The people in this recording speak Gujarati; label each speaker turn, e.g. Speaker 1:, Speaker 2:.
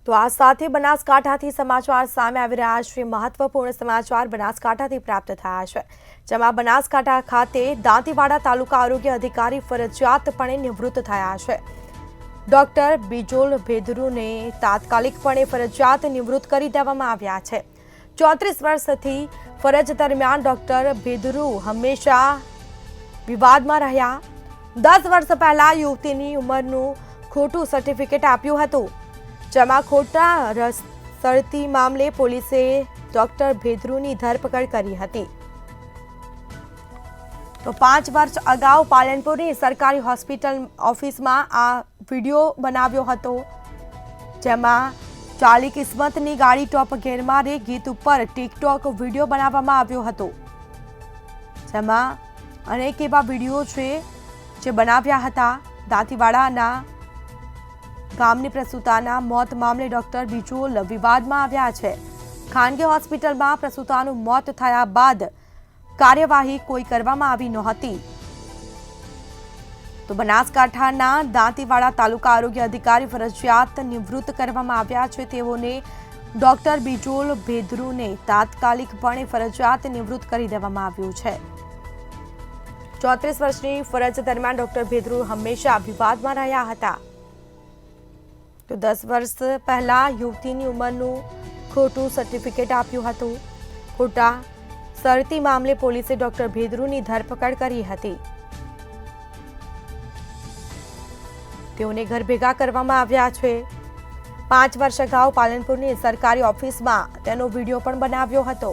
Speaker 1: તો આ સાથે બનાસકાંઠાથી સમાચાર સામે આવી રહ્યા છે। મહત્વપૂર્ણ સમાચાર બનાસકાંઠાથી પ્રાપ્ત થયા છે, જેમાં બનાસકાંઠા ખાતે દાંતીવાડા તાલુકા આરોગ્ય અધિકારી ફરજિયાતપણે નિવૃત્ત થયા છે। ડોક્ટર બિજોલ ભેદરુને તાત્કાલિકપણે ફરજિયાત નિવૃત્ત કરી દેવામાં આવ્યા છે। 34 વર્ષથી ફરજ દરમિયાન ડોક્ટર ભેદરુ હંમેશા વિવાદમાં રહ્યા। 10 વર્ષ પહેલા યુવતીની ઉંમરનું ખોટું સર્ટિફિકેટ આપ્યું હતું, જેમાં ખોટા રસળતી મામલે પોલીસે ડોક્ટર ભેદરુની ધરપકડ કરી હતી। તો 5 વર્ષ અગાઉ પાલનપુરની સરકારી હોસ્પિટલ ઓફિસમાં આ વિડીયો બનાવ્યો હતો, જેમાં ચાલી કિસ્મતની ગાડી ટોપ ગેરમાં રે ગીત ઉપર ટિકટોક વિડીયો બનાવવામાં આવ્યો હતો, જેમાં અનેક એવા વિડીયો છે જે બનાવ્યા હતા। દાંતીવાડાના ગામની પ્રસૂતાના મોત મામલે ડોક્ટર બિજોલ વિવાદમાં આવ્યા છે। ખાનગી હોસ્પિટલમાં પ્રસૂતાનું મોત થયા બાદ કાર્યવાહી કોઈ કરવામાં આવી નહોતી। તો બનાસકાંઠાના દાંતીવાડા તાલુકા આરોગ્ય અધિકારી ફરજિયાત નિવૃત્ત કરવામાં આવ્યા છે। તેઓને ડોક્ટર બિજોલ ભેદરુને તાત્કાલિકપણે ફરજિયાત નિવૃત્ત કરી દેવામાં આવ્યું છે। 34 વર્ષની ફરજ દરમિયાન ડોક્ટર ભેદરુ હંમેશા વિવાદમાં રહ્યા હતા। તો 10 વર્ષ પહેલા યુવતીની ઉંમરનું ખોટું સર્ટિફિકેટ આપ્યું હતું। ખોટા શરતી મામલે પોલીસે ડોક્ટર ભેદરુની ધરપકડ કરી હતી। તેઓને ઘર ભેગા કરવામાં આવ્યા છે। 5 વર્ષ અગાઉ પાલનપુરની સરકારી ઓફિસમાં તેનો વિડીયો પણ બનાવ્યો હતો।